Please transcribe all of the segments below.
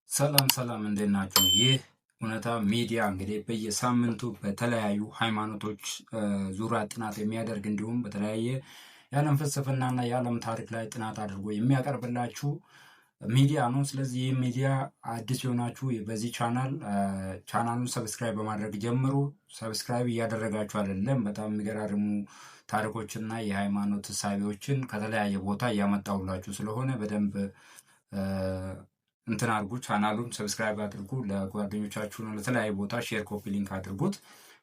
ሰላም እንዴት ናችሁ? ይህ እውነታ ሚዲያ እንግዲህ በየሳምንቱ በተለያዩ ሃይማኖቶች ዙሪያ ጥናት የሚያደርግ እንዲሁም በተለያየ የዓለም ፍልስፍናና የዓለም ታሪክ ላይ ጥናት አድርጎ የሚያቀርብላችሁ ሚዲያ ነው። ስለዚህ ይህ ሚዲያ አዲስ የሆናችሁ በዚህ ቻናሉን ሰብስክራይብ በማድረግ ጀምሩ። ሰብስክራይብ እያደረጋችሁ አይደለም፣ በጣም የሚገራርሙ ታሪኮችና የሃይማኖት እሳቤዎችን ከተለያየ ቦታ እያመጣሁላችሁ ስለሆነ በደንብ እንትን አድርጉ። ቻናሉን ሰብስክራይብ አድርጉ። ለጓደኞቻችሁ ነው ለተለያዩ ቦታ ሼር፣ ኮፒ ሊንክ አድርጉት።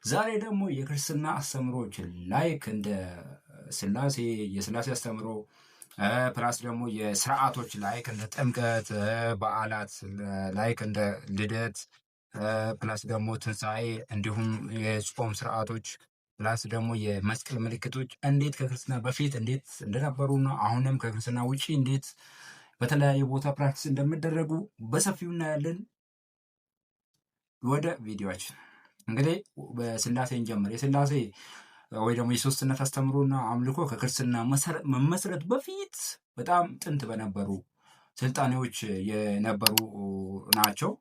ዛሬ ደግሞ የክርስትና አስተምሮች ላይክ እንደ ስላሴ የስላሴ አስተምሮ ፕላስ ደግሞ የስርዓቶች ላይክ እንደ ጥምቀት በዓላት ላይክ እንደ ልደት ፕላስ ደግሞ ትንሣኤ እንዲሁም የጾም ስርዓቶች ፕላስ ደግሞ የመስቀል ምልክቶች እንዴት ከክርስትና በፊት እንዴት እንደነበሩና አሁንም ከክርስትና ውጪ እንዴት በተለያየ ቦታ ፕራክቲስ እንደሚደረጉ በሰፊው እናያለን። ወደ ቪዲዮአችን እንግዲህ በስላሴ እንጀምር። የስላሴ ወይ ደግሞ የሶስትነት አስተምሮና አምልኮ ከክርስትና መመስረት በፊት በጣም ጥንት በነበሩ ስልጣኔዎች የነበሩ ናቸው።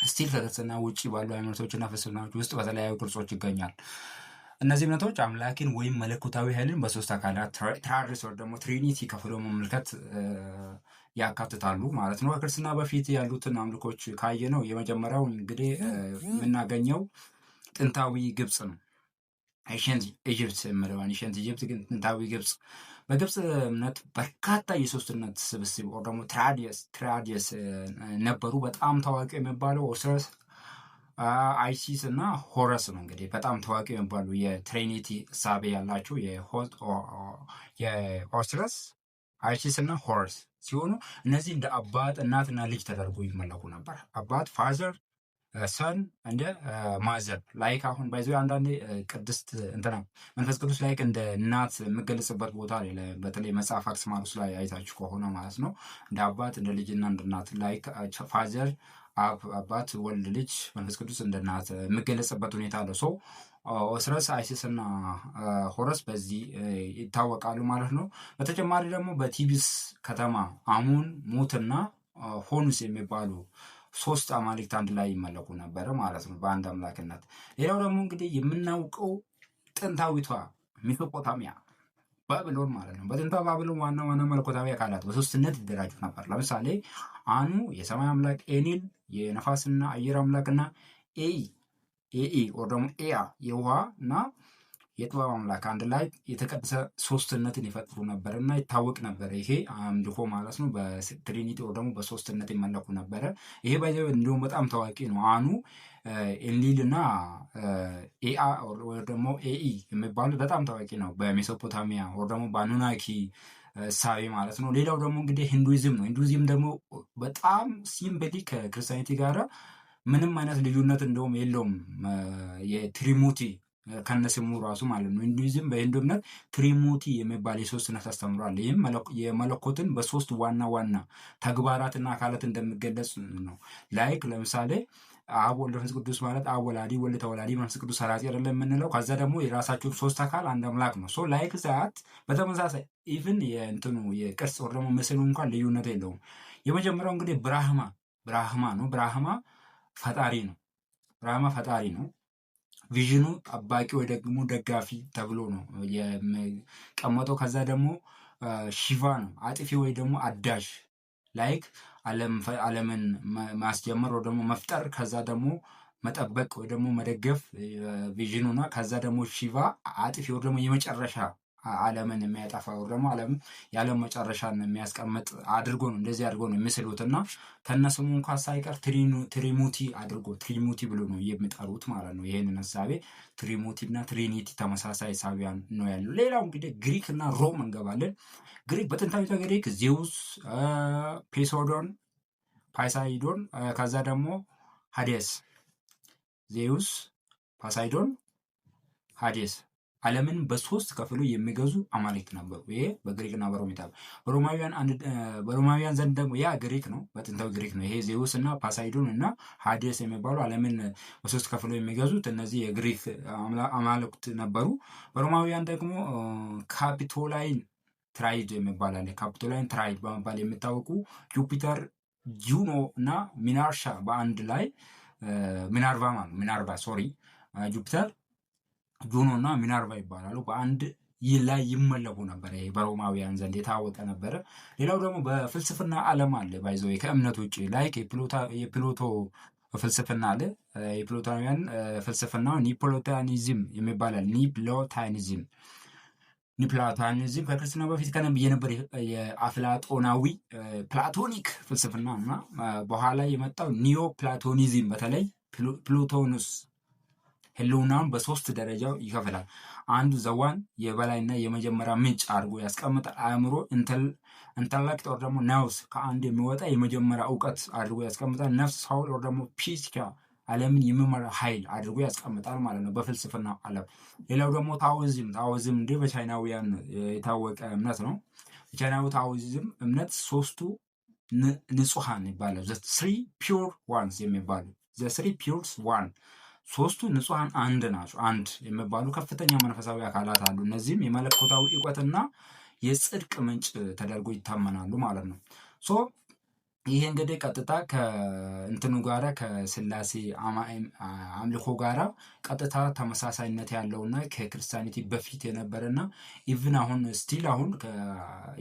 ስቲል ከክርስትና ውጭ ባሉ ሃይማኖቶችና ፍልስፍናዎች ውስጥ በተለያዩ ቅርጾች ይገኛል። እነዚህ እምነቶች አምላክን ወይም መለኮታዊ ኃይልን በሶስት አካላት ትራድስ ወይ ደግሞ ትሪኒቲ ከፍሎ መመልከት ያካትታሉ ማለት ነው። ከክርስትና በፊት ያሉትን አምልኮች ካየ ነው የመጀመሪያው እንግዲህ የምናገኘው ጥንታዊ ግብፅ ነው። ኤንሸንት ኢጅፕት የምለውን ኤንሸንት ኢጅፕት ግን ጥንታዊ ግብፅ። በግብፅ እምነት በርካታ የሶስትነት ስብስብ ወይ ደግሞ ትራዲየስ ነበሩ። በጣም ታዋቂ የሚባለው ኦሲረስ፣ አይሲስ እና ሆረስ ነው። እንግዲህ በጣም ታዋቂ የሚባሉ የትሪኒቲ እሳቤ ያላቸው የኦሲረስ፣ አይሲስ እና ሆረስ ሲሆኑ እነዚህ እንደ አባት እናትና ልጅ ተደርጎ ይመለኩ ነበር። አባት ፋዘር፣ ሰን እንደ ማዘር ላይክ አሁን ባይዞ አንዳንዴ ቅድስት እንትና መንፈስ ቅዱስ ላይክ እንደ እናት የምገለጽበት ቦታ በተለይ መጽሐፍ አክስማሮስ ላይ አይታችሁ ከሆነ ማለት ነው። እንደ አባት እንደ ልጅና እንደ እናት ላይክ ፋዘር አባት፣ ወልድ፣ ልጅ፣ መንፈስ ቅዱስ እንደ እናት የምገለጽበት ሁኔታ አለ። ሰው ኦሲረስ፣ አይሲስ እና ሆረስ በዚህ ይታወቃሉ ማለት ነው። በተጨማሪ ደግሞ በቲቢስ ከተማ አሙን፣ ሙትና ሆኑስ የሚባሉ ሶስት አማልክት አንድ ላይ ይመለኩ ነበረ ማለት ነው በአንድ አምላክነት። ሌላው ደግሞ እንግዲህ የምናውቀው ጥንታዊቷ ሜሶፖታሚያ ባቢሎን ማለት ነው። በጥንቷ ባቢሎን ዋና መለኮታዊ አካላት በሶስትነት ይደራጁ ነበር። ለምሳሌ አኑ የሰማይ አምላክ፣ ኤኒል የነፋስና አየር አምላክና ኤኢ ወይ ደግሞ ኤያ የውሃ እና የጥበብ አምላክ አንድ ላይ የተቀደሰ ሶስትነትን ይፈጥሩ ነበር እና ይታወቅ ነበር። ይሄ አምልኮ ማለት ነው። በትሪኒቲ ወይ ደግሞ በሶስትነት ይመለኩ ነበረ። ይሄ እንዲሁም በጣም ታዋቂ ነው። አኑ፣ ኤንሊል እና ኤአ ወይ ደግሞ ኤኢ የሚባሉት በጣም ታዋቂ ነው በሜሶፖታሚያ ወይ ደግሞ በአኑናኪ እሳቤ ማለት ነው። ሌላው ደግሞ እንግዲህ ሂንዱይዝም ነው። ሂንዱይዝም ደግሞ በጣም ሲምፕሊ ከክርስቲያኒቲ ጋር ምንም አይነት ልዩነት እንደውም የለውም። የትሪሙቲ ከነስሙ ራሱ ማለት ነው። ሂንዱይዝም በሂንዱ እምነት ትሪሙቲ የሚባል የሶስትነት አስተምሯል። ይህም የመለኮትን በሶስት ዋና ተግባራትና አካላት እንደሚገለጽ ነው። ላይክ ለምሳሌ አብ ወልድ መንፈስ ቅዱስ ማለት አብ ወላዲ፣ ወልድ ተወላዲ፣ መንፈስ ቅዱስ ሰራጺ አይደለም የምንለው። ከዛ ደግሞ የራሳቸው ሶስት አካል አንድ አምላክ ነው። ሶ ላይክ ዛት በተመሳሳይ ኢቭን የእንትኑ የቅርጽ ወይ ደግሞ ምስሉ እንኳን ልዩነት የለውም። የመጀመሪያው እንግዲህ ብራህማ ነው። ብራህማ ፈጣሪ ነው። ቪዥኑ ጠባቂ ወይ ደግሞ ደጋፊ ተብሎ ነው የሚቀመጠው። ከዛ ደግሞ ሺቫ ነው አጥፊ ወይ ደግሞ አዳሽ ላይክ ዓለምን ማስጀመር ወይ ደግሞ መፍጠር፣ ከዛ ደግሞ መጠበቅ ወይ ደግሞ መደገፍ ቪዥኑና ከዛ ደግሞ ሺቫ አጥፊ ወይ ደግሞ የመጨረሻ ዓለምን የሚያጠፋ ወይ ደግሞ የዓለም መጨረሻን የሚያስቀምጥ አድርጎ ነው እንደዚህ አድርጎ ነው የሚስሉትና ከነስሙ እንኳን ሳይቀር ትሪሙቲ ብሎ ነው የሚጠሩት ማለት ነው። ይሄንን ሀሳቤ ትሪሙቲ እና ትሪኒቲ ተመሳሳይ ሳቢያን ነው ያለው። ሌላው እንግዲህ ግሪክ እና ሮም እንገባለን። ግሪክ በጥንታዊቷ ግሪክ ዜውስ፣ ፖሳይዶን ከዛ ደግሞ ሃዴስ። ዜውስ፣ ፖሳይዶን፣ ሃዴስ ዓለምን በሶስት ከፍሎ የሚገዙ አማልክት ነበሩ። ይሄ በግሪክና በሮም ይታወቃል። በሮማውያን ዘንድ ደግሞ ያ ግሪክ ነው፣ በጥንታዊ ግሪክ ነው። ይሄ ዜውስ እና ፖሳይዶን እና ሃዴስ የሚባሉ ዓለምን በሶስት ከፍሎ የሚገዙት እነዚህ የግሪክ አማልክት ነበሩ። በሮማውያን ደግሞ ካፒቶላይን ትራይድ የሚባል አለ። ካፒቶላይን ትራይድ በመባል የሚታወቁ ጁፒተር፣ ጁኖ እና ሚናርቫ በአንድ ላይ ሚናርቫ ሶሪ ጁፒተር ጁኖ እና ሚናርቫ ይባላሉ። በአንድ ላይ ይመለኩ ነበር። ይሄ በሮማውያን ዘንድ የታወቀ ነበረ። ሌላው ደግሞ በፍልስፍና ዓለም አለ ባይዘው ከእምነት ውጭ ላይክ የፕሉቶ ፍልስፍና አለ። የፕሉቶናውያን ፍልስፍና ኒፕሎታኒዝም የሚባላል ኒፕላቶኒዝም ከክርስትና በፊት የነበር የአፍላጦናዊ ፕላቶኒክ ፍልስፍና እና በኋላ የመጣው ኒዮ ፕላቶኒዝም በተለይ ፕሉቶኑስ ህልውናውን በሶስት ደረጃው ይከፍላል። አንዱ ዘዋን የበላይና የመጀመሪያ ምንጭ አድርጎ ያስቀምጣል። አእምሮ ኢንተሌክት ወር ደግሞ ነፍስ ከአንድ የሚወጣ የመጀመሪያ እውቀት አድርጎ ያስቀምጣል። ነፍስ ሳውል ወር ደግሞ ፒሲካ ዓለምን የሚመራ ኃይል አድርጎ ያስቀምጣል ማለት ነው በፍልስፍና ዓለም። ሌላው ደግሞ ታኦይዝም እንዲህ በቻይናውያን የታወቀ እምነት ነው። የቻይናዊ ታኦይዝም እምነት ሶስቱ ንጹሐን ይባላል። ስሪ ፒውር ዋንስ የሚባሉ ስሪ ፒውርስ ዋን ሶስቱ ንጹሐን አንድ ናቸው። አንድ የሚባሉ ከፍተኛ መንፈሳዊ አካላት አሉ። እነዚህም የመለኮታዊ እውቀትና የጽድቅ ምንጭ ተደርጎ ይታመናሉ ማለት ነው። ሶ ይሄ እንግዲህ ቀጥታ ከእንትኑ ጋራ ከስላሴ አምልኮ ጋራ ቀጥታ ተመሳሳይነት ያለውና ከክርስቲያኒቲ በፊት የነበረና ኢቭን አሁን ስቲል አሁን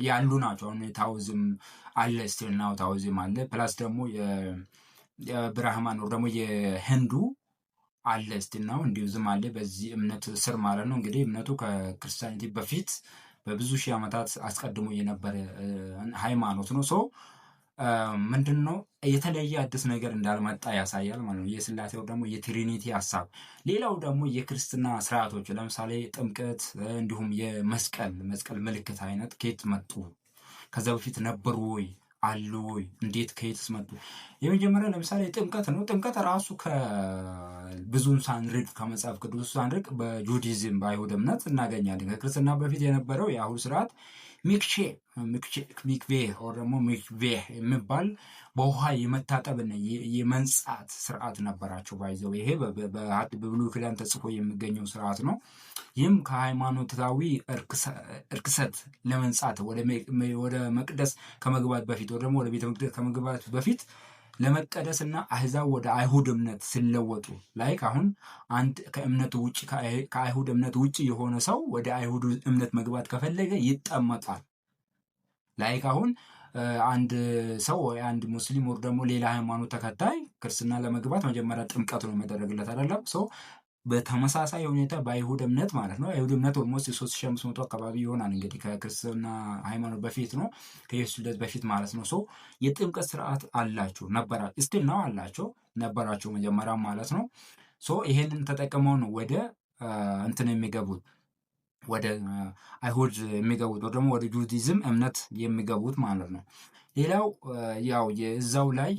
ያሉ ናቸው። አሁን ታኦይዝም አለ ስቲል ናው ታኦይዝም አለ። ፕላስ ደግሞ የብራህማን ወር ደግሞ የህንዱ አለ ስቲል ነው እንዲሁም አለ በዚህ እምነት ስር ማለት ነው። እንግዲህ እምነቱ ከክርስቲያኒቲ በፊት በብዙ ሺህ ዓመታት አስቀድሞ የነበረ ሃይማኖት ነው። ሶ ምንድነው የተለየ አዲስ ነገር እንዳልመጣ ያሳያል ማለት ነው። የስላሴው ደግሞ የትሪኒቲ ሀሳብ። ሌላው ደግሞ የክርስትና ስርዓቶች ለምሳሌ ጥምቀት እንዲሁም የመስቀል ምልክት አይነት ከየት መጡ? ከዛ በፊት ነበሩ ወይ አሉ ወይ? እንዴት ከየትስ መጡ? የመጀመሪያ ለምሳሌ ጥምቀት ነው። ጥምቀት ራሱ ብዙን ሳንርቅ ከመጽሐፍ ቅዱስ ሳንርቅ በጁዲዝም በአይሁድ እምነት እናገኛለን። ከክርስትና በፊት የነበረው የአይሁድ ስርዓት ሚክቬ ወር ደግሞ ሚክቬህ የሚባል በውሃ የመታጠብና የመንጻት ስርዓት ነበራቸው። ባይዘው ይሄ በብሉይ ኪዳን ተጽፎ የሚገኘው ስርዓት ነው። ይህም ከሃይማኖታዊ እርክሰት ለመንጻት ወደ መቅደስ ከመግባት በፊት ወደ ደግሞ ወደ ቤተ መቅደስ ከመግባት በፊት ለመቀደስና አህዛብ ወደ አይሁድ እምነት ሲለወጡ ላይክ አሁን አንድ ከአይሁድ እምነት ውጭ የሆነ ሰው ወደ አይሁድ እምነት መግባት ከፈለገ ይጠመቃል። ላይክ አሁን አንድ ሰው ወይ አንድ ሙስሊም ወር ደግሞ ሌላ ሃይማኖት ተከታይ ክርስትና ለመግባት መጀመሪያ ጥምቀት ነው የሚደረግለት አይደለም። ሰው በተመሳሳይ ሁኔታ በአይሁድ እምነት ማለት ነው። አይሁድ እምነት ኦልሞስት 3500 አካባቢ ይሆናል እንግዲህ ከክርስትና ሃይማኖት በፊት ነው፣ ከኢየሱስ ልደት በፊት ማለት ነው። ሰው የጥምቀት ስርዓት አላቸው ስቲል ነው አላቸው ነበራቸው መጀመሪያ ማለት ነው። ሶ ይሄንን ተጠቅመው ነው ወደ እንትን የሚገቡት ወደ አይሁድ የሚገቡት ወይ ደግሞ ወደ ጁዲዝም እምነት የሚገቡት ማለት ነው። ሌላው ያው የዛው ላይ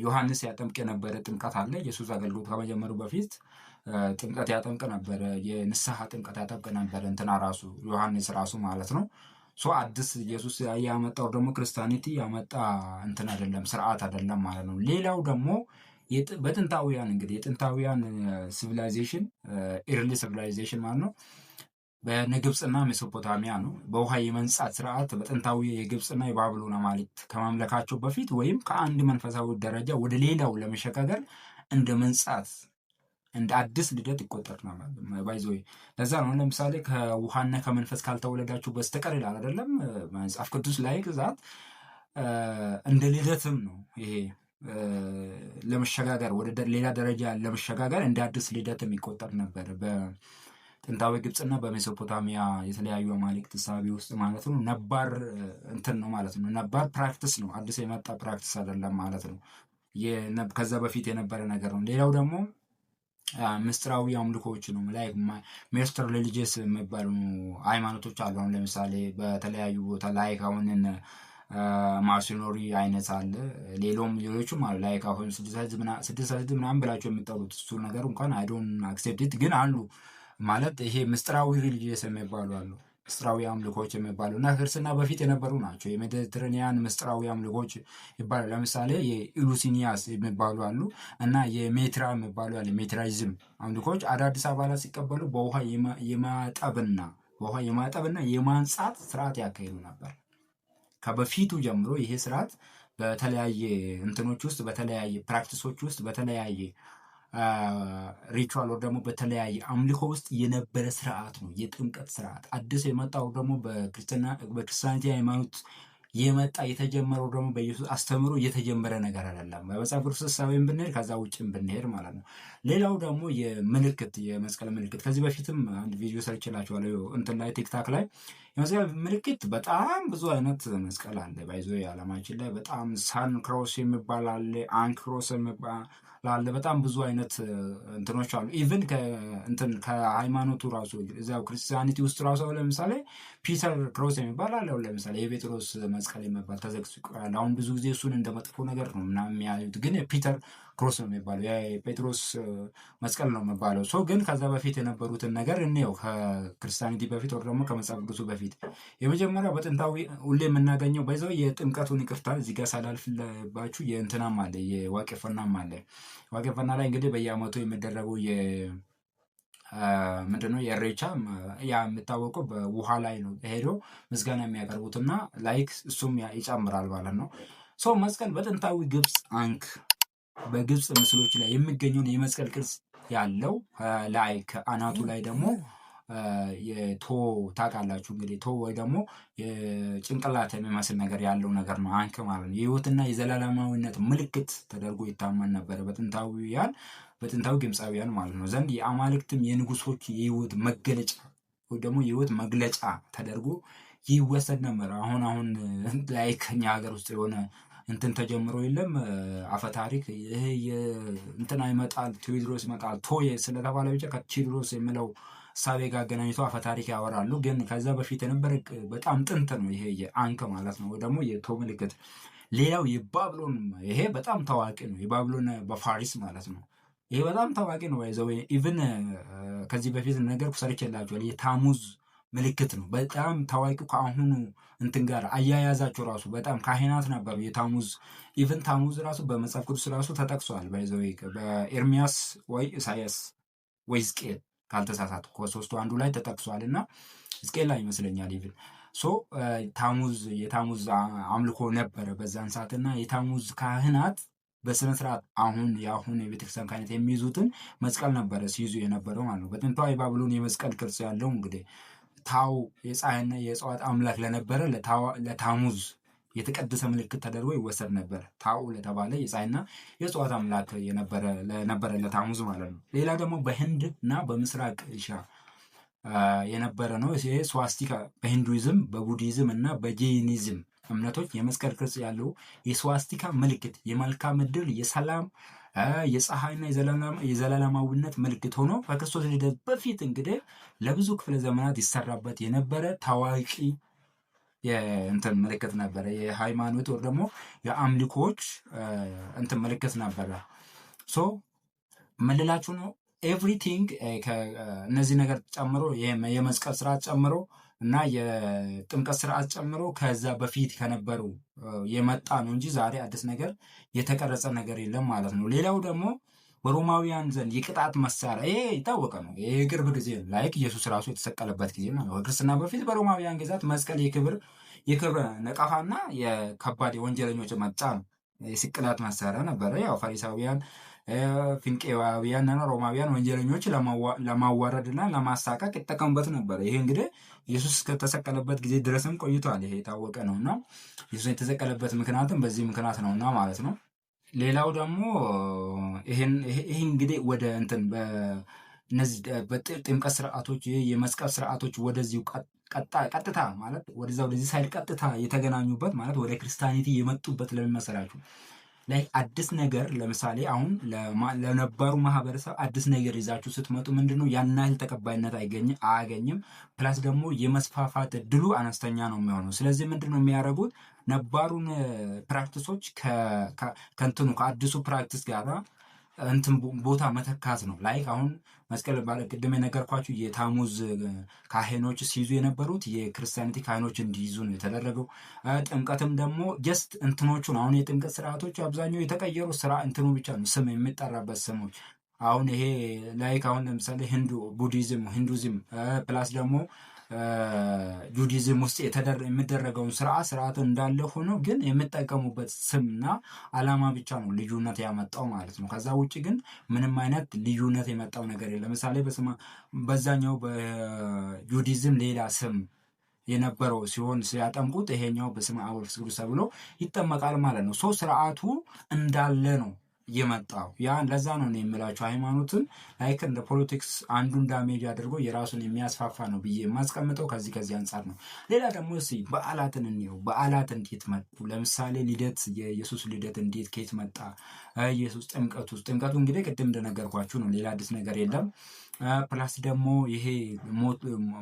ዮሐንስ ያጠምቅ የነበረ ጥምቀት አለ። ኢየሱስ አገልግሎት ከመጀመሩ በፊት ጥምቀት ያጠምቅ ነበረ። የንስሐ ጥምቀት ያጠምቅ ነበረ እንትና ራሱ ዮሐንስ ራሱ ማለት ነው። ሶ አዲስ ኢየሱስ ያመጣው ደግሞ ክርስቲያኒቲ ያመጣ እንትን አይደለም ስርዓት አይደለም ማለት ነው። ሌላው ደግሞ በጥንታውያን እንግዲህ የጥንታውያን ሲቪላይዜሽን ኤርሊ ሲቪላይዜሽን ማለት ነው በግብፅና ሜሶፖታሚያ ነው። በውሃ የመንጻት ስርዓት በጥንታዊ የግብፅና የባቢሎን አማልክት ከማምለካቸው በፊት ወይም ከአንድ መንፈሳዊ ደረጃ ወደ ሌላው ለመሸጋገር እንደ መንጻት እንደ አዲስ ልደት ይቆጠር ነው ባይዞ። ለዛ ነው ለምሳሌ ከውሃና ከመንፈስ ካልተወለዳችሁ በስተቀር ይላል አይደለም መጽሐፍ ቅዱስ ላይ ግዛት እንደ ልደትም ነው ይሄ ለመሸጋገር ወደ ሌላ ደረጃ ለመሸጋገር እንደ አዲስ ልደትም ይቆጠር ነበር በጥንታዊ ግብፅና በሜሶፖታሚያ የተለያዩ አማልክት ሳቢ ውስጥ ማለት ነው። ነባር እንትን ነው ማለት ነው። ነባር ፕራክቲስ ነው፣ አዲስ የመጣ ፕራክቲስ አይደለም ማለት ነው። ከዛ በፊት የነበረ ነገር ነው። ሌላው ደግሞ ምስጢራዊ አምልኮዎች ነው ላይ ሜስተር ሪሊጂየስ የሚባሉ ሃይማኖቶች አሉ። አሁን ለምሳሌ በተለያዩ ቦታ ላይ አሁን ማርሲኖሪ አይነት አለ። ሌሎችም አሉ ላይ አሁን ስድስት ምናምን ብላቸው የሚጠሩት እሱ ነገር እንኳን አይ ዶንት አክሴፕት ኢት ግን አሉ ማለት ይሄ ምስጢራዊ ሪሊጂየስ የሚባሉ አሉ። ምስጢራዊ አምልኮች የሚባሉ እና ክርስትና በፊት የነበሩ ናቸው። የሜዲትሬኒያን ምስጢራዊ አምልኮች ይባላሉ። ለምሳሌ የኢሉሲኒያስ የሚባሉ አሉ እና የሜትራ የሚባሉ አለ። ሜትራይዝም አምልኮች አዳዲስ አባላት ሲቀበሉ በውሃ የማጠብና የማንጻት ስርዓት ያካሂዱ ነበር። ከበፊቱ ጀምሮ ይሄ ስርዓት በተለያየ እንትኖች ውስጥ በተለያየ ፕራክቲሶች ውስጥ በተለያየ ሪቹዋል ወር ደግሞ በተለያየ አምልኮ ውስጥ የነበረ ስርዓት ነው የጥምቀት ስርዓት። አዲስ የመጣው ደግሞ በክርስቲያኒቲ ሃይማኖት የመጣ የተጀመረው ደግሞ በኢየሱስ አስተምሮ የተጀመረ ነገር አይደለም። በመጽሐፍ ቅዱስ እሳቤን ብንሄድ ከዛ ውጭም ብንሄድ ማለት ነው። ሌላው ደግሞ የምልክት የመስቀል ምልክት ከዚህ በፊትም አንድ ቪዲዮ ሰርችላችኋለሁ እንትን ላይ ቲክታክ ላይ የመስቀል ምልክት በጣም ብዙ አይነት መስቀል አለ። ባይዞ የዓለማችን ላይ በጣም ሳን ክሮስ የሚባል አለ፣ አንክ ክሮስ የሚባል አለ። በጣም ብዙ አይነት እንትኖች አሉ። ኢቭን እንትን ከሃይማኖቱ ራሱ እዚያው ክርስቲያኒቲ ውስጥ ራሱ ለምሳሌ ፒተር ክሮስ የሚባል አለ። ለምሳሌ የጴጥሮስ መስቀል የሚባል ተዘግዝቋል። አሁን ብዙ ጊዜ እሱን እንደ መጥፎ ነገር ነው ምናምን የሚያዩት፣ ግን ፒተር ክሮስ ነው የሚባለው የጴጥሮስ መስቀል ነው የሚባለው። ሶ ግን ከዛ በፊት የነበሩትን ነገር እንየው። ከክርስቲያኒቲ በፊት ወር ደግሞ ከመጽሐፍ ቅዱሱ በፊት የመጀመሪያው በጥንታዊ ሁሌ የምናገኘው በዛው የጥምቀቱን ይቅርታ እዚህ ጋር ሳላልፍባችሁ የእንትናም አለ የዋቄፈናም አለ። ዋቄፈና ላይ እንግዲህ በየዓመቱ የሚደረገው ምንድነው የኢሬቻ ያ የሚታወቀው በውሃ ላይ ነው ሄዶ ምስጋና የሚያቀርቡትና ላይክ እሱም ይጨምራል ማለት ነው። ሶ መስቀል በጥንታዊ ግብፅ አንክ በግብፅ ምስሎች ላይ የሚገኘውን የመስቀል ቅርጽ ያለው ላይ ከአናቱ ላይ ደግሞ የቶ ታውቃላችሁ እንግዲህ ቶ ወይ ደግሞ የጭንቅላት የሚመስል ነገር ያለው ነገር ነው አንክ ማለት ነው። የህይወትና የዘላለማዊነት ምልክት ተደርጎ ይታመን ነበረ በጥንታዊ ግብፃውያን ማለት ነው ዘንድ የአማልክትም የንጉሶች የህይወት መገለጫ ወይ ደግሞ የህይወት መግለጫ ተደርጎ ይወሰድ ነበር። አሁን ላይ ከኛ ሀገር ውስጥ የሆነ እንትን ተጀምሮ የለም አፈታሪክ ይሄ እንትና ይመጣል ቴዎድሮስ ይመጣል ቶዬ ስለተባለ ብቻ ከቴዎድሮስ የሚለው ሳቤ ጋር አገናኝቶ አፈታሪክ ያወራሉ። ግን ከዛ በፊት የነበረ በጣም ጥንት ነው ይሄ የአንክ ማለት ነው ወይ ደግሞ የቶ ምልክት። ሌላው የባብሎን ይሄ በጣም ታዋቂ ነው። የባብሎን በፋሪስ ማለት ነው። ይሄ በጣም ታዋቂ ነው። ይዘው ኢቭን ከዚህ በፊት ነገር ሰርቼላችኋል። የታሙዝ ምልክት ነው። በጣም ታዋቂው ከአሁኑ እንትን ጋር አያያዛቸው ራሱ በጣም ካህናት ነበሩ። የታሙዝ ኢቭን ታሙዝ ራሱ በመጽሐፍ ቅዱስ ራሱ ተጠቅሷል። ባይዘው በኤርሚያስ ወይ ኢሳያስ ወይ ሕዝቅኤል ካልተሳሳትኩ ከሶስቱ አንዱ ላይ ተጠቅሷል እና ሕዝቅኤል ላይ ይመስለኛል። ኢቭን ሶ የታሙዝ አምልኮ ነበረ በዛን ሰዓት እና የታሙዝ ካህናት በስነ ስርዓት አሁን የቤተክርስቲያን ካህናት የሚይዙትን መስቀል ነበረ ሲይዙ የነበረው ማለት ነው። በጥንታዊ ባቢሎን የመስቀል ቅርጽ ያለው እንግዲህ ታው የፀሐይና የእጽዋት አምላክ ለነበረ ለታሙዝ የተቀደሰ ምልክት ተደርጎ ይወሰድ ነበር። ታው ለተባለ የፀሐይና የእጽዋት አምላክ ለነበረ ለታሙዝ ማለት ነው። ሌላ ደግሞ በህንድ እና በምስራቅ ኤሽያ የነበረ ነው። ይሄ ስዋስቲካ በሂንዱይዝም በቡዲዝም እና በጄኒዝም እምነቶች የመስቀል ቅርጽ ያለው የስዋስቲካ ምልክት የመልካም ዕድል፣ የሰላም፣ የፀሐይና የዘላለማዊነት ምልክት ሆኖ ከክርስቶስ ልደት በፊት እንግዲህ ለብዙ ክፍለ ዘመናት ይሰራበት የነበረ ታዋቂ የእንትን ምልክት ነበረ። የሃይማኖት ወር ደግሞ የአምልኮች እንትን ምልክት ነበረ። ሶ ምልላችሁ ነው ኤቭሪቲንግ እነዚህ ነገር ጨምሮ የመስቀል ስርዓት ጨምሮ እና የጥምቀት ስርዓት ጨምሮ ከዛ በፊት ከነበሩ የመጣ ነው እንጂ ዛሬ አዲስ ነገር የተቀረጸ ነገር የለም ማለት ነው። ሌላው ደግሞ በሮማውያን ዘንድ የቅጣት መሳሪያ ይሄ የታወቀ ነው። ይሄ የቅርብ ጊዜ ላይክ ኢየሱስ ራሱ የተሰቀለበት ጊዜ ነው። ከክርስትና በፊት በሮማውያን ግዛት መስቀል የክብር ነቀፋና የከባድ የወንጀለኞች መቅጫ ነው። የስቅላት መሳሪያ ነበረ። ያው ፈሪሳውያን፣ ፊንቄያውያን እና ሮማውያን ወንጀለኞች ለማዋረድና ለማሳቀቅ ይጠቀሙበት ነበር። ይሄ እንግዲህ ኢየሱስ ከተሰቀለበት ጊዜ ድረስም ቆይቷል። ይሄ የታወቀ ነውና ኢየሱስ የተሰቀለበት ምክንያትም በዚህ ምክንያት ነውና ማለት ነው። ሌላው ደግሞ ይሄ እንግዲህ ወደ እንትን በእነዚህ በጥምቀት ስርዓቶች የመስቀል ስርዓቶች ወደዚሁ ቀጥታ ማለት ወደዚህ ሳይድ ቀጥታ የተገናኙበት ማለት ወደ ክርስቲያኒቲ የመጡበት ለምን መሰላችሁ? ላይ አዲስ ነገር ለምሳሌ አሁን ለነባሩ ማህበረሰብ አዲስ ነገር ይዛችሁ ስትመጡ ምንድነው ያን ያህል ተቀባይነት አያገኝም። ፕላስ ደግሞ የመስፋፋት እድሉ አነስተኛ ነው የሚሆነው። ስለዚህ ምንድነው የሚያደርጉት ነባሩን ፕራክቲሶች ከእንትኑ ከአዲሱ ፕራክቲስ ጋር እንትን ቦታ መተካት ነው። ላይክ አሁን መስቀል ባለ ቅድም የነገርኳችሁ የታሙዝ ካህኖች ሲይዙ የነበሩት የክርስቲያኒቲ ካህኖች እንዲይዙ ነው የተደረገው። ጥምቀትም ደግሞ ጀስት እንትኖቹን አሁን የጥምቀት ስርዓቶች አብዛኛው የተቀየሩ ስራ እንትኑ ብቻ ነው ስም የሚጠራበት ስሞች። አሁን ይሄ ላይክ አሁን ለምሳሌ ሂንዱይዝም ፕላስ ደግሞ ጁዲዝም ውስጥ የሚደረገውን ስርዓት እንዳለ ሆኖ ግን የሚጠቀሙበት ስምና አላማ ብቻ ነው ልዩነት ያመጣው ማለት ነው። ከዛ ውጭ ግን ምንም አይነት ልዩነት የመጣው ነገር የለም። ለምሳሌ በዛኛው በጁዲዝም ሌላ ስም የነበረው ሲሆን ሲያጠምቁት ይሄኛው በስመ አብ ወወልድ ወመንፈስ ቅዱስ ተብሎ ይጠመቃል ማለት ነው። ስርዓቱ እንዳለ ነው የመጣው። ያ ለዛ ነው የምላችሁ ሃይማኖትን ላይክ እንደ ፖለቲክስ አንዱን ዳሜጅ አድርጎ የራሱን የሚያስፋፋ ነው ብዬ የማስቀምጠው ከዚህ አንጻር ነው። ሌላ ደግሞ እስኪ በዓላትን እንየው። በዓላት እንዴት መጡ? ለምሳሌ ልደት፣ የኢየሱስ ልደት እንዴት ከየት መጣ? ኢየሱስ ጥምቀቱ እንግዲህ ቅድም እንደነገርኳችሁ ነው። ሌላ አዲስ ነገር የለም። ፕላስ ደግሞ ይሄ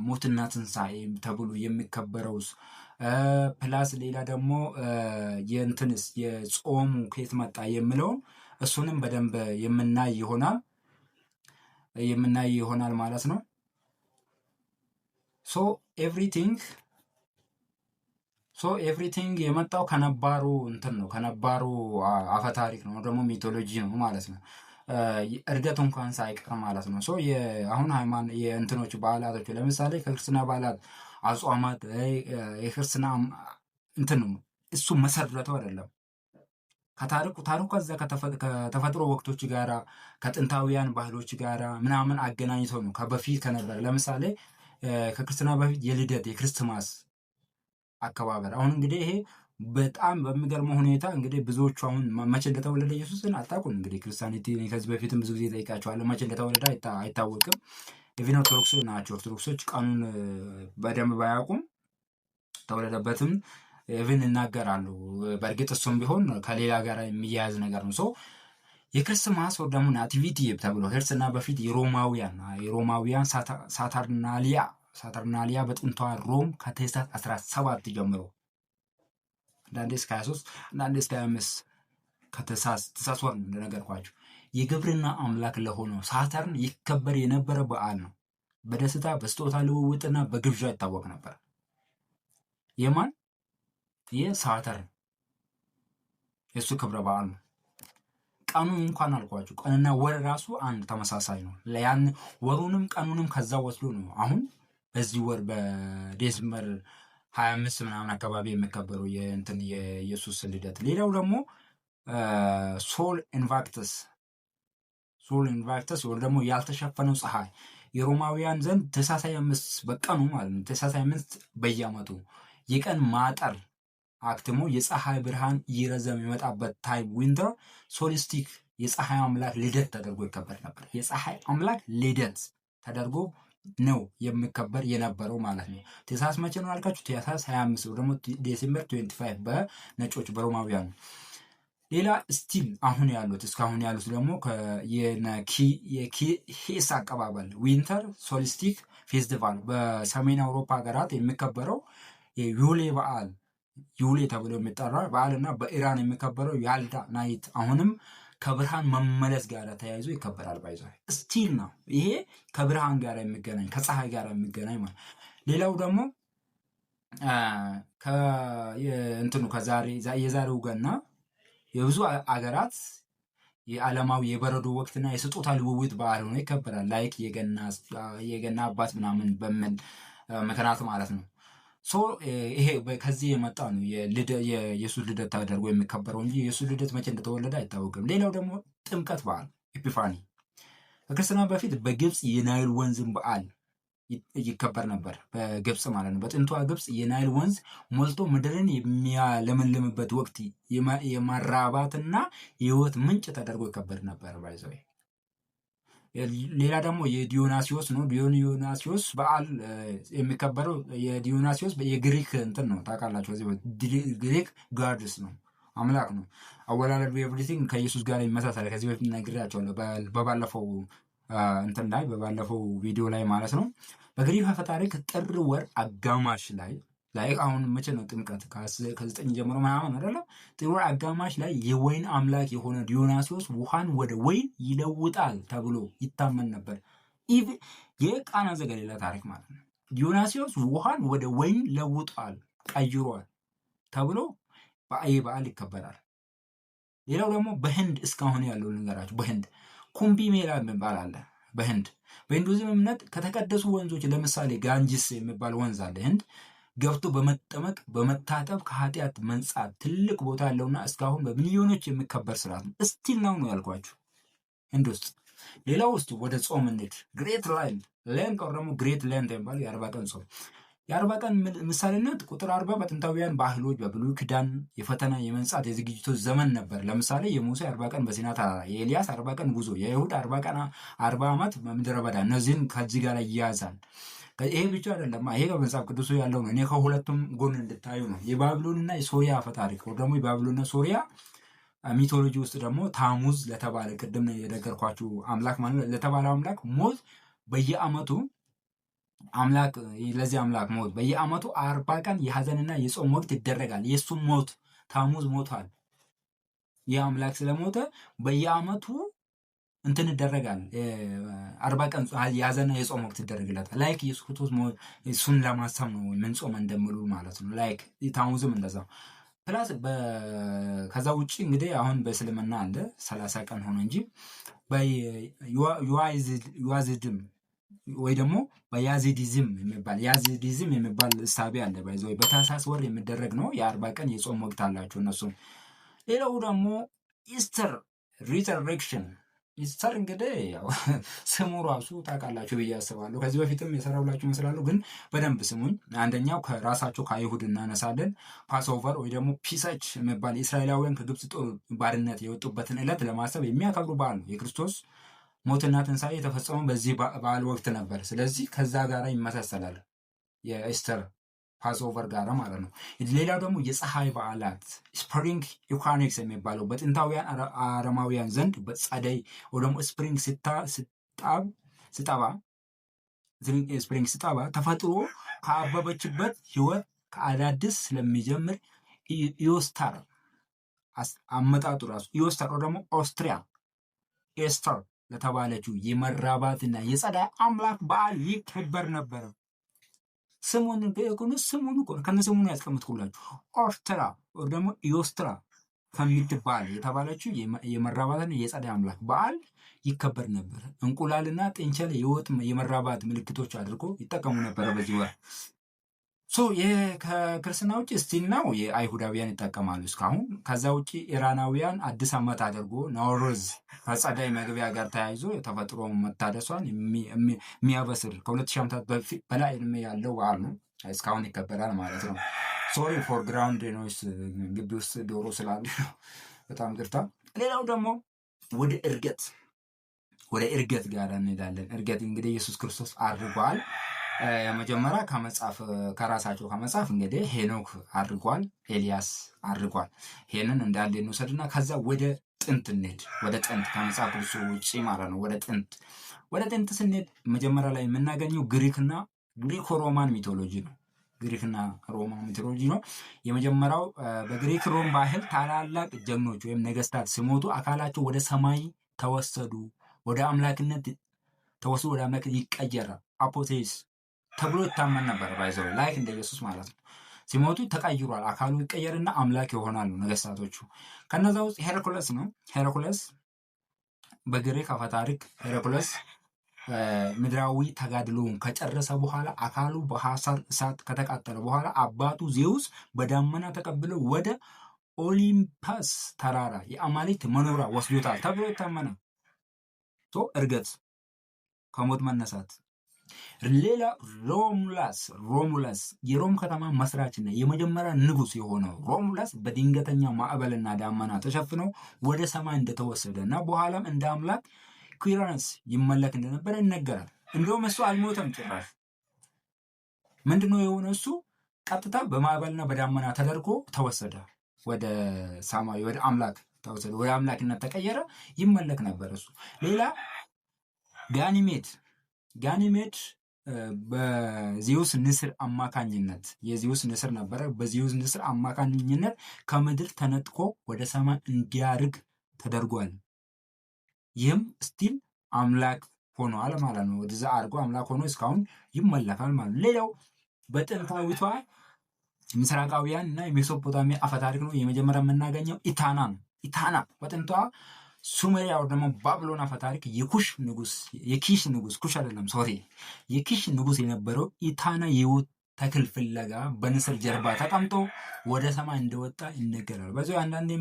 ሞትና ትንሣኤ ተብሎ የሚከበረውስ ፕላስ ሌላ ደግሞ የእንትንስ የጾሙ ከየት መጣ የምለውን እሱንም በደንብ የምናይ ይሆናል ማለት ነው። ሶ ኤቭሪቲንግ የመጣው ከነባሩ እንትን ነው፣ ከነባሩ አፈታሪክ ነው ደግሞ ሚቶሎጂ ነው ማለት ነው። እርገት እንኳን ሳይቀር ማለት ነው። አሁን የእንትኖች በዓላቶች ለምሳሌ ከክርስትና በዓላት አጽዋማት የክርስትና እንትን ነው እሱ መሰረተው አይደለም ታሪኩ ከዛ ከተፈጥሮ ወቅቶች ጋራ ከጥንታውያን ባህሎች ጋራ ምናምን አገናኝቶ ነው ከበፊት ከነበረ። ለምሳሌ ከክርስትና በፊት የልደት የክርስቶማስ አከባበር አሁን እንግዲህ ይሄ በጣም በሚገርመው ሁኔታ እንግዲህ ብዙዎቹ አሁን መቼ እንደተወለደ ኢየሱስን አታውቁም። እንግዲህ ክርስቲያኒቲ ከዚህ በፊትም ብዙ ጊዜ ጠይቃቸዋለሁ፣ መቼ እንደተወለደ አይታወቅም። ኢቭን ኦርቶዶክሶች ናቸው። ኦርቶዶክሶች ቀኑን በደንብ ባያውቁም ተወለደበትም ኢቭን ይናገራሉ። በእርግጥ እሱም ቢሆን ከሌላ ጋር የሚያያዝ ነገር ነው። የክርስቶማስ ወር ደግሞ ናቲቪቲ ተብሎ ክርስትና በፊት የሮማውያን ሳተርናሊያ በጥንቷ ሮም ከታኅሳስ 17 ጀምሮ አንዳንዴ እስከ 23 አንዳንዴ እስከ 25 ከታኅሳስ ወር እንደነገርኳችሁ የግብርና አምላክ ለሆነው ሳተርን ይከበር የነበረ በዓል ነው። በደስታ በስጦታ ልውውጥና በግብዣ ይታወቅ ነበር። የማን የሳተርን የእሱ ክብረ በዓል ነው። ቀኑ እንኳን አልኳችሁ ቀንና ወር ራሱ አንድ ተመሳሳይ ነው። ያን ወሩንም ቀኑንም ከዛ ወስዶ ነው አሁን በዚህ ወር በዲሴምበር 25 ምናምን አካባቢ የሚከበረው የኢየሱስ ልደት። ሌላው ደግሞ ሶል ኢንቫክተስ ወይ ደግሞ ያልተሸፈነው ፀሐይ የሮማውያን ዘንድ ታኅሳስ 25 በቀኑ ማለት ነው። ታኅሳስ 25 በየዓመቱ የቀን ማጠር አክትሞ የፀሐይ ብርሃን እየረዘመ የመጣበት ታይም ዊንተር ሶልስቲክ የፀሐይ አምላክ ልደት ተደርጎ ይከበር ነበር። የፀሐይ አምላክ ልደት ተደርጎ ነው የሚከበር የነበረው ማለት ነው። ታኅሳስ መቼ ነው አልካችሁ? ታኅሳስ 25 ወይ ደግሞ ዲሴምበር 25 በነጮች በሮማውያን። ሌላ ስቲል እስካሁን ያሉት ደግሞ የሂስ አቀባበል ዊንተር ሶልስቲክ ፌስቲቫል በሰሜን አውሮፓ ሀገራት የሚከበረው የዩሌ በዓል ዩሌ ተብሎ የሚጠራ በዓልና በኢራን የሚከበረው ያልዳ ናይት አሁንም ከብርሃን መመለስ ጋር ተያይዞ ይከበራል። ባይዞ ስቲል ነው ይሄ ከብርሃን ጋር የሚገናኝ ከፀሐይ ጋር የሚገናኝ ማለት። ሌላው ደግሞ የዛሬው ገና የብዙ አገራት የዓለማዊ የበረዶ ወቅትና የስጦታ ልውውጥ በዓል ሆኖ ይከበራል። ላይክ የገና አባት ምናምን በምን ምክንያት ማለት ነው። ይሄ ከዚህ የመጣ ነው የኢየሱስ ልደት ተደርጎ የሚከበረው እንጂ የኢየሱስ ልደት መቼ እንደተወለደ አይታወቅም። ሌላው ደግሞ ጥምቀት በዓል ኤፒፋኒ ከክርስትና በፊት በግብፅ የናይል ወንዝን በዓል ይከበር ነበር። በግብፅ ማለት ነው። በጥንቷ ግብፅ የናይል ወንዝ ሞልቶ ምድርን የሚያለመልምበት ወቅት የማራባትና የህይወት ምንጭ ተደርጎ ይከበር ነበር። ባይዘው ሌላ ደግሞ የዲዮናሲዮስ ነው። ዲዮናሲዮስ በዓል የሚከበረው የዲዮናሲዮስ የግሪክ እንትን ነው ታውቃላችሁ። ግሪክ ጋድስ ነው አምላክ ነው። አወላለዱ ኤቭሪቲንግ ከኢየሱስ ጋር ይመሳሰላል። ከዚህ በፊት ነግሬያቸዋለሁ በባለፈው እንትን ላይ በባለፈው ቪዲዮ ላይ ማለት ነው። በግሪክ አፈ ታሪክ ጥር ወር አጋማሽ ላይ አሁን መቼ ነው ጥምቀት? ከ9 ጀምሮ ምናምን አይደለም። ጥር ወር አጋማሽ ላይ የወይን አምላክ የሆነ ዲዮናሲዮስ ውሃን ወደ ወይን ይለውጣል ተብሎ ይታመን ነበር። የቃና ዘገሊላ ታሪክ ማለት ነው። ዲዮናሲዮስ ውሃን ወደ ወይን ለውጧል ቀይሯል ተብሎ በዓል ይከበራል። ሌላው ደግሞ በህንድ እስካሁን ያለው ልንገራችሁ። በህንድ ኩምቢ ሜላ የሚባል አለ። በሂንዱይዝም እምነት ከተቀደሱ ወንዞች ለምሳሌ ጋንጂስ የሚባል ወንዝ አለ ህንድ ገብቶ በመጠመቅ በመታጠብ ከኃጢአት መንጻት ትልቅ ቦታ ያለውና እስካሁን በሚሊዮኖች የሚከበር ስርዓት ነው። እስቲል ነው ያልኳችሁ ህንድ ውስጥ። ሌላው ውስጥ ወደ ጾም እንሂድ። ግሬት ሌንት ኦር ደግሞ ግሬት ሌንት የሚባለው የ40 ቀን ጾም። የ40 ቀን ምሳሌነት ቁጥር 40 በጥንታውያን ባህሎች በብሉይ ኪዳን የፈተና የመንጻት የዝግጅቶች ዘመን ነበር። ለምሳሌ የሙሴ 40 ቀን በሲና ተራራ፣ የኤልያስ 40 ቀን ጉዞ፣ የይሁዳ 40 ቀን 40 ዓመት በምድረ በዳ። እነዚህን ከዚህ ጋር ይያዛል። ይሄ ብቻ አይደለም። ይሄ በመጽሐፍ ቅዱስ ያለው ነው። እኔ ከሁለቱም ጎን እንድታዩ ነው። የባቢሎንና የሶሪያ አፈታሪክ ደግሞ የባቢሎንና ሶሪያ ሚቶሎጂ ውስጥ ደግሞ ታሙዝ ለተባለ ቅድም የነገርኳችሁ አምላክ ማለት ለተባለ አምላክ ሞት በየአመቱ አምላክ ለዚህ አምላክ ሞት በየአመቱ 40 ቀን የሀዘንና የጾም ወቅት ይደረጋል። የእሱም ሞት ታሙዝ ሞቷል። ይህ አምላክ ስለሞተ በየአመቱ እንትን ይደረጋል። 40 ቀን የሀዘንና የጾም ወቅት ይደረግለታል። ላይክ ኢየሱስ ክርስቶስ እሱን ለማሰብ ነው ምን ጾም እንደምሉ ማለት ነው። ላይክ ታሙዝም እንደዛ ፕላስ ከዛ ውጭ እንግዲህ አሁን በእስልምና አለ 30 ቀን ሆነ እንጂ በዩዋዚድም ወይ ደግሞ በያዚዲዝም የሚባል እሳቤ አለ። ባይዘው በታህሳስ ወር የሚደረግ ነው። የ40 ቀን የጾም ወቅት አላቸው እነሱ። ሌላው ደግሞ ኢስተር ሪዘሬክሽን። ኢስተር እንግዲህ ያው ስሙ ራሱ ታውቃላችሁ ብዬ አስባለሁ። ከዚህ በፊትም የሰራሁላችሁ ይመስላሉ፣ ግን በደንብ ስሙኝ። አንደኛው ከራሳቸው ከአይሁድ እናነሳለን። ፓስኦቨር ወይ ደግሞ ፒሰች የሚባል የእስራኤላውያን ከግብፅ ጦር ባርነት የወጡበትን ዕለት ለማሰብ የሚያከብሩ በዓል ነው። የክርስቶስ ሞትና ትንሣኤ የተፈጸመው በዚህ በዓል ወቅት ነበር። ስለዚህ ከዛ ጋር ይመሳሰላል የኢስተር ፓስኦቨር ጋር ማለት ነው። ሌላው ደግሞ የፀሐይ በዓላት ስፕሪንግ ኢኳኒክስ የሚባለው በጥንታውያን አረማውያን ዘንድ በጸደይ ወይ ደግሞ ስፕሪንግ ስጠባ ተፈጥሮ ከአበበችበት ህይወት ከአዳዲስ ስለሚጀምር ኢዮስታር አመጣጡ ራሱ ኢዮስታር ወይ ደግሞ ኦስትሪያ ኤስተር ለተባለችው የመራባትና የጸዳይ አምላክ በዓል ይከበር ነበረ። ስሙን ከነ ስሙን ያስቀምጥኩላችሁ። ኦስትራ ወይ ደግሞ ኢዮስትራ ከምትባል የተባለችው የመራባትና የጸዳይ አምላክ በዓል ይከበር ነበር። እንቁላልና ጥንቸል የወጥ የመራባት ምልክቶች አድርጎ ይጠቀሙ ነበረ በዚህ ወር። ከክርስትና ውጭ ስቲል ነው የአይሁዳውያን ይጠቀማሉ እስካሁን። ከዛ ውጭ ኢራናውያን አዲስ ዓመት አድርጎ ናውሮዝ ከጸዳይ መግቢያ ጋር ተያይዞ የተፈጥሮ መታደሷን የሚያበስር ከ2000 ዓመታት በላይ ዕድሜ ያለው በዓል ነው። እስካሁን ይከበራል ማለት ነው። ሶሪ ፎር ግራውንድ ኖይስ፣ ግቢ ውስጥ ዶሮ ስላለ በጣም ይቅርታ። ሌላው ደግሞ ወደ እርገት ጋር እንሄዳለን። እርገት እንግዲህ ኢየሱስ ክርስቶስ አድርጓል። የመጀመሪያ ከራሳቸው ከመጽሐፍ እንግዲህ ሄኖክ አድርጓል፣ ኤልያስ አድርጓል። ይሄንን እንዳለ እንውሰድና ከዛ ወደ ጥንት እንሄድ። ወደ ጥንት ከመጽሐፍ ቅዱስ ውጪ ማለት ነው። ወደ ጥንት ስንሄድ መጀመሪያ ላይ የምናገኘው ግሪኮ ሮማን ሚቶሎጂ ነው። ግሪክና ሮማን ሚቶሎጂ ነው። የመጀመሪያው በግሪክ ሮም ባህል ታላላቅ ጀግኖች ወይም ነገስታት ሲሞቱ አካላቸው ወደ ሰማይ ተወሰዱ፣ ወደ አምላክነት ይቀየራል። አፖቴስ ተብሎ ይታመን ነበር። ባይዘው ላይክ እንደ ኢየሱስ ማለት ነው። ሲሞቱ ተቀይሯል፣ አካሉ ይቀየርና አምላክ ይሆናሉ ነገስታቶቹ። ከነዛ ውስጥ ሄራክለስ ነው። ሄራክለስ በግሪክ አፈታሪክ ሄራክለስ ምድራዊ ተጋድሎውን ከጨረሰ በኋላ አካሉ በሐሳር እሳት ከተቃጠለ በኋላ አባቱ ዜውስ በዳመና ተቀብለው ወደ ኦሊምፐስ ተራራ የአማልክት መኖሪያ ወስዶታል ተብሎ ይታመናል። እርገት ከሞት መነሳት። ሌላ ሮሙላስ የሮም ከተማ መስራችና የመጀመሪያ ንጉስ የሆነው ሮሙላስ በድንገተኛ ማዕበልና ዳመና ተሸፍነው ወደ ሰማይ እንደተወሰደ እና በኋላም እንደ አምላክ ኩራንስ ይመለክ እንደነበረ ይነገራል። እንደውም እሱ አልሞተም ጭራሽ። ምንድነው የሆነ? እሱ ቀጥታ በማዕበልና በዳመና ተደርጎ ተወሰደ ወደ ሰማይ፣ ወደ አምላክ ተወሰደ፣ ወደ አምላክነት ተቀየረ። ይመለክ ነበር እሱ። ሌላ ጋኒሜድ በዚዩስ ንስር አማካኝነት የዚዩስ ንስር ነበረ። በዚዩስ ንስር አማካኝነት ከምድር ተነጥቆ ወደ ሰማይ እንዲያርግ ተደርጓል። ይህም ስቲል አምላክ ሆኗል ማለት ነው። ወደዛ አርጎ አምላክ ሆኖ እስካሁን ይመለካል ማለት ነው። ሌላው በጥንታዊቷ ምስራቃውያን እና የሜሶፖታሚያ አፈታሪክ ነው። የመጀመሪያ የምናገኘው ኢታና በጥንቷ ሱሜሪያ ወይ ደግሞ ባቢሎን አፈ ታሪክ የኩሽ ንጉስ የኪሽ ንጉስ ኩሽ አይደለም ሶሪ የኪሽ ንጉስ የነበረው ኢታና የህይወት ተክል ፍለጋ በንስር ጀርባ ተቀምጦ ወደ ሰማይ እንደወጣ ይነገራል። በዚህ አንዳንዴ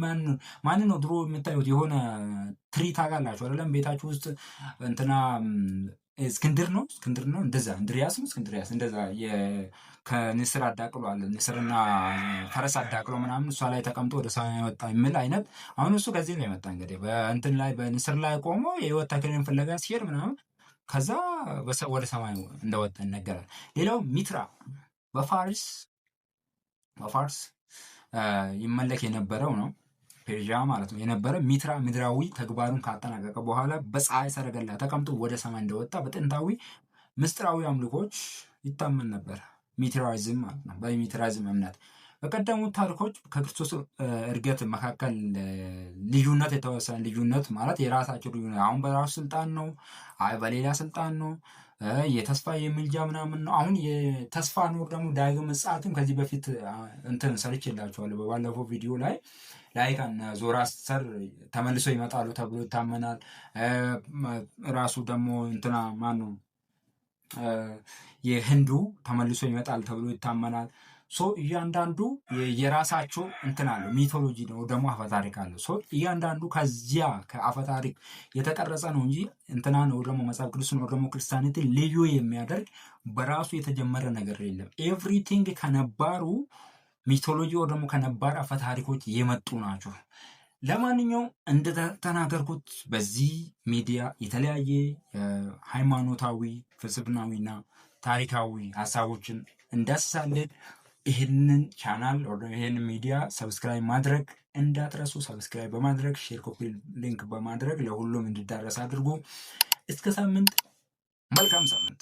ማን ነው ድሮ የምታዩት የሆነ ትሪ ታውቃላችሁ አይደለም? ቤታችሁ ውስጥ እንትና እስክንድር ነው እንደዛ እንድሪያስ ነው እስክንድሪያስ እንደዛ ከንስር አዳቅሏል ንስርና ፈረስ አዳቅሎ ምናምን እሷ ላይ ተቀምጦ ወደ ሰማይ ወጣ የሚል አይነት። አሁን እሱ ከዚህ ነው የመጣ እንግዲህ በእንትን ላይ በንስር ላይ ቆሞ የህይወት ተክልን ፍለጋ ሲሄድ ምናምን ከዛ ወደ ሰማይ እንደወጣ ይነገራል። ሌላው ሚትራ በፋርስ ይመለክ የነበረው ነው ፔርዣ ማለት ነው የነበረ ሚትራ ምድራዊ ተግባሩን ካጠናቀቀ በኋላ በፀሐይ ሰረገላ ተቀምጦ ወደ ሰማይ እንደወጣ በጥንታዊ ምስጢራዊ አምልኮች ይታመን ነበር። ሚትራይዝም ማለት ነው። በሚትራይዝም እምነት በቀደሙት ታሪኮች ከክርስቶስ እርገት መካከል ልዩነት የተወሰነ ልዩነት ማለት የራሳቸው ልዩነት አሁን በራሱ ስልጣን ነው፣ አይ በሌላ ስልጣን ነው፣ የተስፋ የምልጃ ምናምን ነው። አሁን የተስፋ ኖር ደግሞ ዳግም ምጽአትም ከዚህ በፊት እንትን ሰርቼላችኋለሁ በባለፈው ቪዲዮ ላይ ላይካን ዞራስተር ተመልሶ ይመጣሉ ተብሎ ይታመናል። ራሱ ደግሞ እንትና ማን ነው የህንዱ ተመልሶ ይመጣል ተብሎ ይታመናል። ሶ እያንዳንዱ የራሳቸው እንትን አለው ሚቶሎጂ ነው ደግሞ አፈታሪክ አለው። ሶ እያንዳንዱ ከዚያ ከአፈታሪክ የተቀረጸ ነው እንጂ እንትና ነው ደግሞ መጽሐፍ ቅዱስ ነው ደግሞ ክርስቲያኒቲ ልዩ የሚያደርግ በራሱ የተጀመረ ነገር የለም። ኤቭሪቲንግ ከነባሩ ሚቶሎጂ ወይ ደግሞ ከነባር አፈታሪኮች የመጡ ናቸው። ለማንኛውም እንደተናገርኩት በዚህ ሚዲያ የተለያየ ሃይማኖታዊ ፍልስፍናዊና ታሪካዊ ሀሳቦችን እንዳስሳለን። ይህንን ቻናል ይህን ሚዲያ ሰብስክራይብ ማድረግ እንዳትረሱ። ሰብስክራይብ በማድረግ ሼር፣ ኮፒ ሊንክ በማድረግ ለሁሉም እንዲዳረስ አድርጉ። እስከ ሳምንት፣ መልካም ሳምንት።